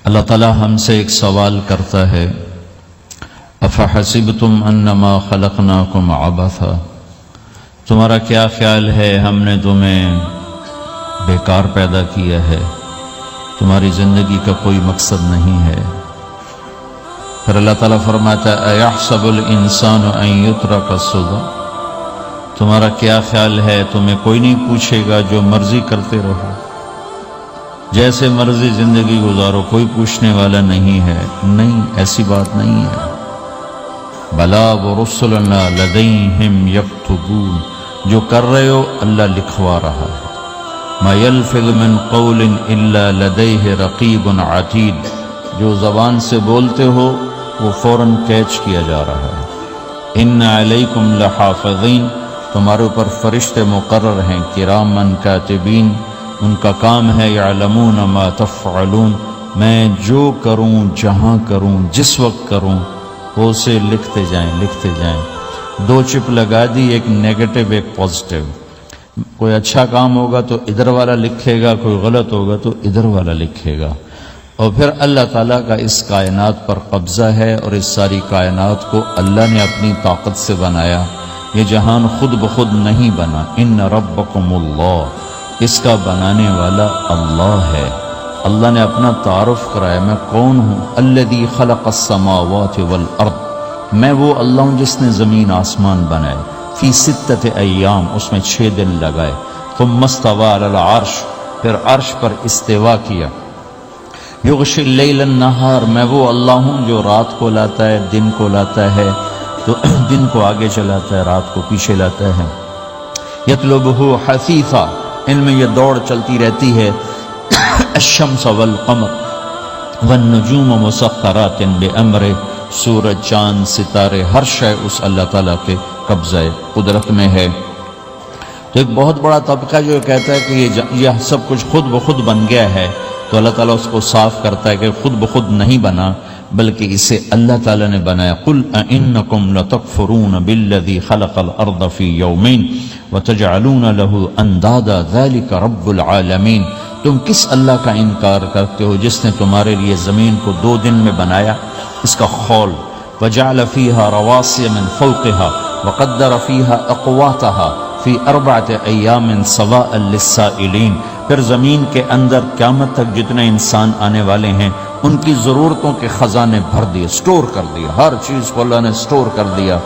اللہ تعالیٰ ہم سے ایک سوال کرتا ہے، افحسبتم انما خلقناکم عبثا، تمہارا کیا خیال ہے ہم نے تمہیں بیکار پیدا کیا ہے، تمہاری زندگی کا کوئی مقصد نہیں ہے؟ پھر اللہ تعالیٰ فرماتا ہے ایحسب الانسان ان یترک سدی، تمہارا کیا خیال ہے تمہیں کوئی نہیں پوچھے گا، جو مرضی کرتے رہو، جیسے مرضی زندگی گزارو، کوئی پوچھنے والا نہیں ہے؟ نہیں، ایسی بات نہیں ہے۔ بلا ورسلنا لدیہم یکتبون، جو کر رہے ہو اللہ لکھوا رہا ہے۔ ما یلفظ من قول الا لدیہ رقیب عتید، جو زبان سے بولتے ہو وہ فوراً کیچ کیا جا رہا ہے۔ ان علیکم لحافظین، تمہارے اوپر فرشتے مقرر ہیں، کرامن کاتبین، ان کا کام ہے یعلمون ما تفعلون، میں جو کروں، جہاں کروں، جس وقت کروں، وہ اسے لکھتے جائیں۔ دو چپ لگا دی، ایک نیگیٹو ایک پازیٹیو۔ کوئی اچھا کام ہوگا تو ادھر والا لکھے گا، کوئی غلط ہوگا تو ادھر والا لکھے گا۔ اور پھر اللہ تعالیٰ کا اس کائنات پر قبضہ ہے، اور اس ساری کائنات کو اللہ نے اپنی طاقت سے بنایا، یہ جہان خود بخود نہیں بنا۔ ان ربکم اللہ، اس کا بنانے والا اللہ ہے۔ اللہ نے اپنا تعارف کرایا، میں کون ہوں؟ الذی خلق السماوات والارض، میں وہ اللہ ہوں جس نے زمین آسمان بنائے، فی ستۃ ایام، اس میں 6 دن لگائے، ثم استوی علی العرش، پھر عرش پر استوا کیا، یغشی اللیل النہار، میں وہ اللہ ہوں جو رات کو لاتا ہے، دن کو لاتا ہے، تو دن کو آگے چلاتا ہے، رات کو پیچھے لاتا ہے، یطلبہ حثیثا، ان میں یہ دوڑ چلتی رہتی ہے، الشمس والقمر والنجوم مسخرات بامرہ، سورج، چاند، ستارے، ہر شے اس اللہ تعالیٰ کے قبضہ قدرت میں ہے۔ تو ایک بہت بڑا طبقہ جو کہتا ہے کہ یہ سب کچھ خود بخود بن گیا ہے، تو اللہ تعالیٰ اس کو صاف کرتا ہے کہ خود بخود نہیں بنا، بلکہ اسے اللہ تعالیٰ نے بنایا۔ قل اَإِنَّكُمْ لَتَكْفُرُونَ بِالَّذِي خَلَقَ الْأَرْضَ فِي يَوْمَيْنِ وَتَجْعَلُونَ لَهُ أَنْدَادًا ذَلِكَ رَبُّ الْعَالَمِينَ، تم کس اللہ کا انکار کرتے ہو جس نے تمہارے لیے زمین کو 2 دن میں بنایا، اس کا خول، وَجَعَلَ فِيهَا رَوَاسِيَ مِنْ فَوْقِهَا وَقَدَّرَ فِيهَا أَقْوَاتَهَا فی 4 ایام سواء للسائلین، پھر زمین کے اندر قیامت تک جتنے انسان آنے والے ہیں ان کی ضرورتوں کے خزانے بھر دیے، سٹور کر دیا، ہر چیز کو اللہ نے سٹور کر دیا۔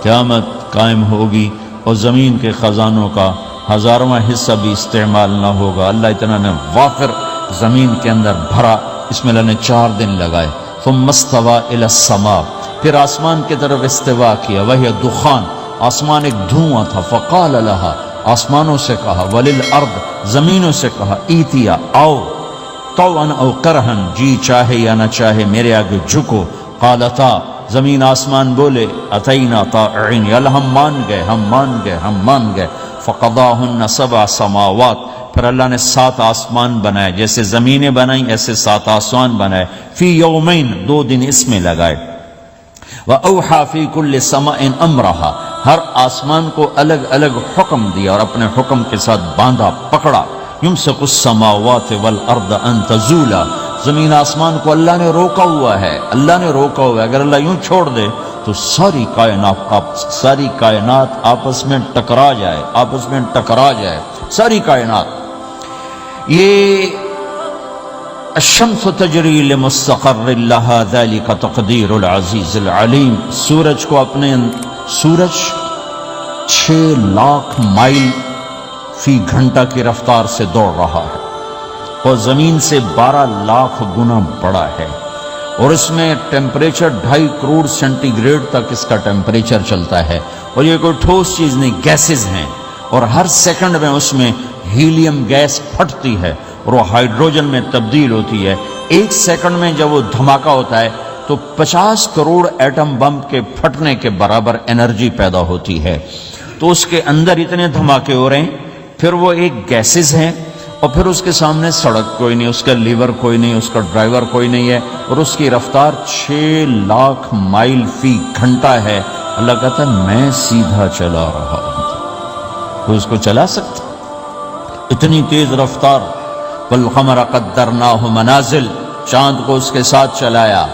قیامت قائم ہوگی اور زمین کے خزانوں کا 1000واں حصہ بھی استعمال نہ ہوگا، اللہ اتنا نے وافر زمین کے اندر بھرا، اس میں اللہ نے 4 دن لگائے۔ ثم استوى الى السماء، پھر آسمان کی طرف استوا کیا، وہی دخان، آسمان ایک دھواں تھا، فقال لہا، آسمانوں سے کہا، وللارض، زمینوں سے کہا، ایتیا، آؤ، طوعا او کرہن، جی چاہے یا نہ چاہے میرے آگے جھکو، قالتا، زمین آسمان بولے، اتینا طائعین، یا اللہ ہم مان گئے، فقضاہن 7 سماوات، پھر اللہ نے 7 آسمان بنائے، جیسے زمینیں بنائیں ایسے 7 آسمان بنائے، فی یومین، 2 دن اس میں لگائے، وَأَوْحَى فِي كُلِّ سَمَاءٍ أَمْرَهَا، ہر آسمان کو الگ الگ حکم دیا اور اپنے حکم کے ساتھ باندھا، پکڑا، يُمْسِكُ السَّمَاوَاتِ وَالْأَرْضَ أَن تَزُولَا، زمین آسمان کو اللہ نے روکا ہوا ہے، اگر اللہ یوں چھوڑ دے تو ساری کائنات آپس میں ٹکرا جائے، ساری کائنات۔ یہ الشمس تجری لمستقر لها ذلك تقدیر العزیز العلیم، سورج 6 لاکھ مائل فی گھنٹہ کی رفتار سے دوڑ رہا ہے، اور زمین سے 12 لاکھ گنا بڑا ہے، اور اس میں ٹیمپریچر 2.5 کروڑ سینٹی گریڈ تک اس کا ٹیمپریچر چلتا ہے، اور یہ کوئی ٹھوس چیز نہیں، گیسز ہیں، اور ہر سیکنڈ میں اس میں ہیلیم گیس پھٹتی ہے اور وہ ہائیڈروجن میں تبدیل ہوتی ہے۔ 1 سیکنڈ میں جب وہ دھماکہ ہوتا ہے تو 50 کروڑ ایٹم بم کے پھٹنے کے برابر انرجی پیدا ہوتی ہے، تو اس کے اندر اتنے دھماکے ہو رہے ہیں، پھر وہ ایک گیسز ہیں، اور پھر اس کے سامنے سڑک کوئی نہیں، اس کا لیور کوئی نہیں، اس کا ڈرائیور کوئی نہیں ہے، اور اس کی رفتار 6 لاکھ مائل فی گھنٹہ ہے۔ اللہ کہتا ہے میں سیدھا چلا رہا ہوں، کوئی اس کو چلا سکتا؟ اتنی تیز رفتار۔ والقمر قدرناہ منازل، چاند کو اس کے ساتھ چلایا،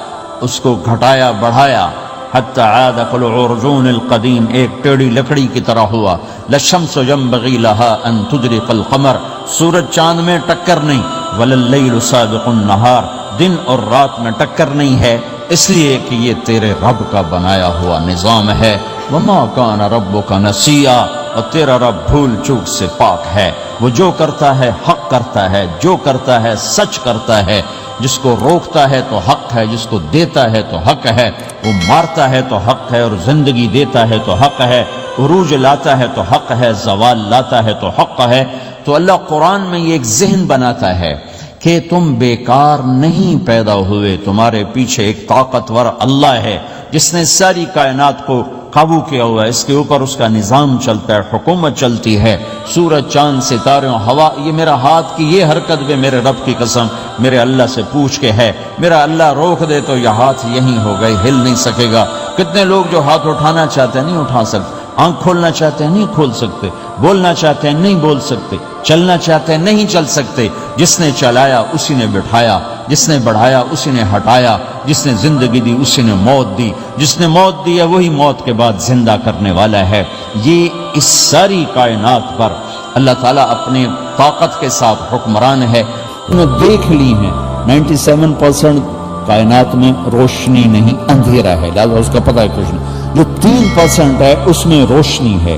اس کو گھٹایا بڑھایا، حتی عاد کالعرجون القدیم، ایک ٹیڑھی لکڑی کی طرح ہوا۔ للشمس ينبغي لها ان تدرك القمر، سورج چاند میں ٹکر نہیں، ولا اللیل سابق النہار، دن اور رات میں ٹکر نہیں ہے، اس لیے کہ یہ تیرے رب کا بنایا ہوا نظام ہے۔ وما کان ربک نسیا، اور تیرا رب بھول چوک سے پاک ہے، وہ جو کرتا ہے حق کرتا ہے، جو کرتا ہے سچ کرتا ہے، جس کو روکتا ہے تو حق ہے، جس کو دیتا ہے تو حق ہے، وہ مارتا ہے تو حق ہے، اور زندگی دیتا ہے تو حق ہے، عروج لاتا ہے تو حق ہے، زوال لاتا ہے تو حق ہے۔ تو اللہ قرآن میں یہ ایک ذہن بناتا ہے کہ تم بیکار نہیں پیدا ہوئے، تمہارے پیچھے ایک طاقتور اللہ ہے جس نے ساری کائنات کو قابو کیا ہوا ہے، اس کے اوپر اس کا نظام چلتا ہے، حکومت چلتی ہے، سورج چاند ستارے ہوا، یہ میرا ہاتھ کی یہ حرکت بھی میرے رب کی قسم میرے اللہ سے پوچھ کے ہے، میرا اللہ روک دے تو یہ ہاتھ یہیں ہو گئے، ہل نہیں سکے گا۔ کتنے لوگ جو ہاتھ اٹھانا چاہتے ہیں نہیں اٹھا سکتے، آنکھ کھولنا چاہتے ہیں نہیں کھول سکتے، بولنا چاہتے ہیں نہیں بول سکتے، چلنا چاہتے ہیں نہیں چل سکتے۔ جس نے چلایا اسی نے بٹھایا، جس نے بڑھایا اسی نے ہٹایا، جس نے زندگی دی اسی نے موت دی، جس نے موت دی ہے وہی موت کے بعد زندہ کرنے والا ہے۔ یہ اس ساری کائنات پر اللہ تعالیٰ اپنے طاقت کے ساتھ حکمران ہے۔ انہیں دیکھ لی ہیں 97% کائنات میں روشنی نہیں، اندھیرا ہے، لہذا اس کا پتہ ہے کچھ نہیں۔ جو 3% ہے اس میں روشنی ہے،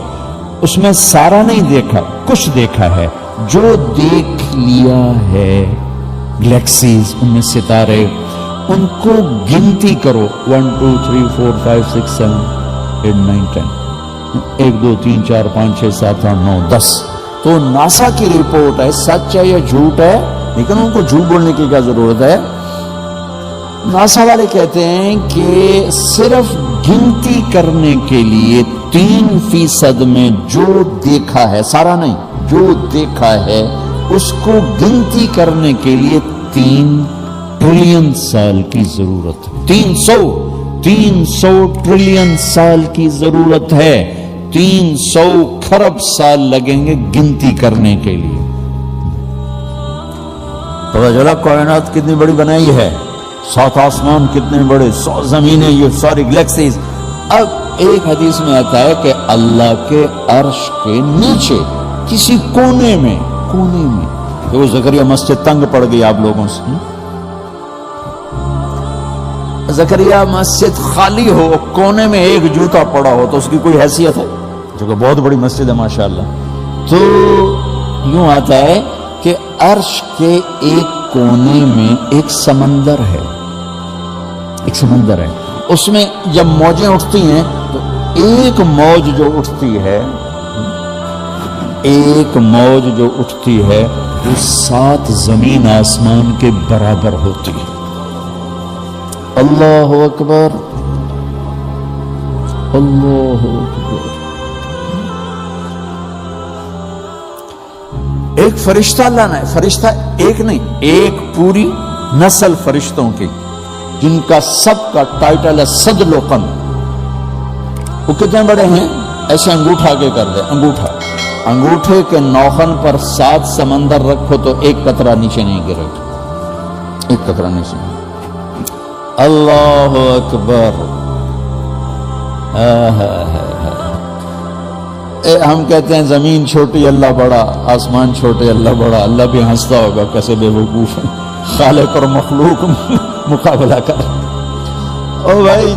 اس میں سارا نہیں دیکھا، کچھ دیکھا ہے۔ جو دیکھ لیا ہے گلیکسیز، ان میں ستارے، ان کو گنتی کرو 1 2 3 4 5 6 7 8 9 10 1 2 3 4 5 6 7 8 9 10۔ تو ناسا کی رپورٹ ہے، سچ ہے یا جھوٹ ہے، لیکن ان کو جھوٹ بولنے کی کیا ضرورت ہے؟ ناسا والے کہتے ہیں کہ صرف گنتی کرنے کے لیے 3% میں جو دیکھا ہے، سارا نہیں، جو دیکھا ہے اس کو گنتی کرنے کے لیے 3 ٹریلین سال کی ضرورت ہے۔ 300 ٹریلین سال کی ضرورت ہے، 300 کھرب سال لگیں گے گنتی کرنے کے لیے۔ پتہ چلا کائنات کتنی بڑی بنائی ہے، 7 آسمان کتنے بڑے، 100 زمینیں، یہ ساری گلیکسیز۔ اب ایک حدیث میں آتا ہے کہ اللہ کے عرش کے نیچے کسی کونے میں کہ وہ زکریا مسجد تنگ پڑ گئی آپ لوگوں سے، زکریا مسجد خالی ہو، کونے میں ایک جوتا پڑا ہو تو اس کی کوئی حیثیت ہے؟ جو کہ بہت بڑی مسجد ہے ماشاءاللہ۔ تو یوں آتا ہے کہ عرش کے ایک کونے میں ایک سمندر ہے، اس میں جب موجیں اٹھتی ہیں تو ایک موج جو اٹھتی ہے وہ 7 زمین آسمان کے برابر ہوتی ہے۔ اللہ اکبر، اللہ اکبر۔ ایک فرشتہ اللہ نے، فرشتہ ایک نہیں، ایک پوری نسل فرشتوں کی، جن کا سب کا ٹائٹل ہے صدلقن۔ وہ کتنے بڑے ہیں؟ ایسے انگوٹھا آگے کر دے، انگوٹھے کے نوخن پر 7 سمندر رکھو تو ایک قطرہ نیچے نہیں گرے گا، ایک قطرہ نیچے نہیں۔ اللہ اکبر۔ ہم کہتے ہیں زمین چھوٹی اللہ بڑا، آسمان چھوٹے اللہ بڑا، اللہ بھی ہنستا ہوگا کیسے بے وقوف ہے، خالق اور مخلوق مقابلہ کر۔ او بھائی،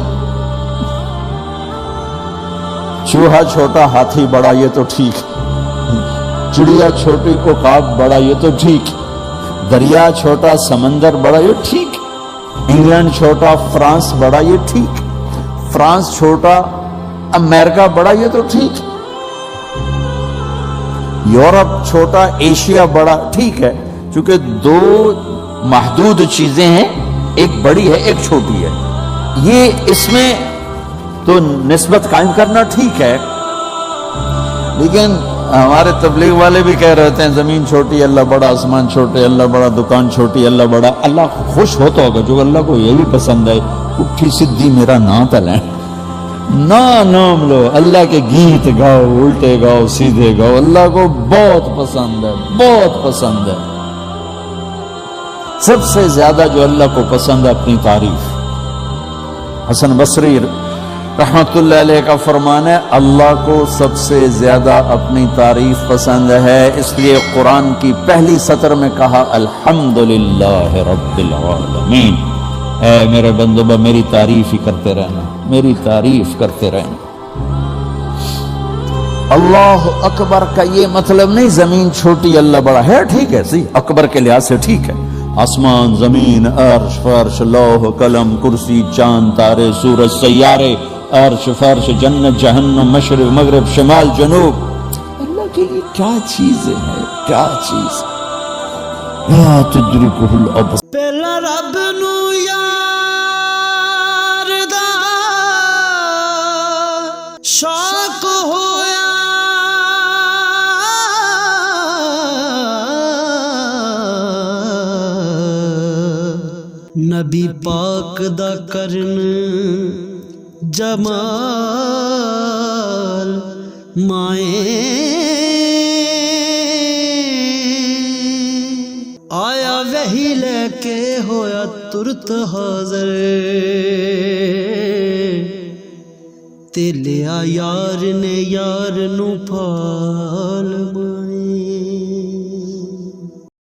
چوہا چھوٹا ہاتھی بڑا یہ تو ٹھیک، چڑیا چھوٹی عقاب بڑا یہ تو ٹھیک، دریا چھوٹا سمندر بڑا یہ ٹھیک، انگلینڈ چھوٹا فرانس بڑا یہ ٹھیک، فرانس چھوٹا امریکہ بڑا یہ تو ٹھیک، یورپ چھوٹا ایشیا بڑا ٹھیک ہے، چونکہ 2 محدود چیزیں ہیں، ایک بڑی ہے ایک چھوٹی ہے، یہ اس میں تو نسبت قائم کرنا ٹھیک ہے۔ لیکن ہمارے تبلیغ والے بھی کہہ رہے ہیں زمین چھوٹی اللہ بڑا، آسمان چھوٹے اللہ بڑا، دکان چھوٹی اللہ بڑا۔ اللہ خوش ہوتا ہوگا جو اللہ کو یہ بھی پسند ہے، اٹھی سدھی میرا نام تلیں، نام لو، اللہ کے گیت گاؤ، الٹے گاؤ سیدھے گاؤ، اللہ کو بہت پسند ہے، بہت پسند ہے۔ سب سے زیادہ جو اللہ کو پسند ہے اپنی تعریف. حسن بصری رحمت اللہ علیہ کا فرمان ہے اللہ کو سب سے زیادہ اپنی تعریف پسند ہے، اس لیے قرآن کی پہلی سطر میں کہا الحمدللہ رب العالمین. اے میرے بندو میری تعریف ہی کرتے رہنا، میری تعریف کرتے رہنا. اللہ اکبر کا یہ مطلب نہیں زمین چھوٹی اللہ بڑا ہے، ٹھیک ہے سی اکبر کے لحاظ سے ٹھیک ہے، آسمان زمین عرش فرش لوح قلم کرسی چاند تارے سورج سیارے عرش فرش جنت جہنم مشرق مغرب شمال جنوب، اللہ کے لیے کیا چیزیں ہیں، کیا چیز. لا تدرکہ الابصار. پہلا رب نو یار دا شوق ہویا، نبی پاک دا کرن جمال مائیں آیا وہی لے کے ہویا ترت حاضر، تے لیا یار نے یار نو پھال مائیں.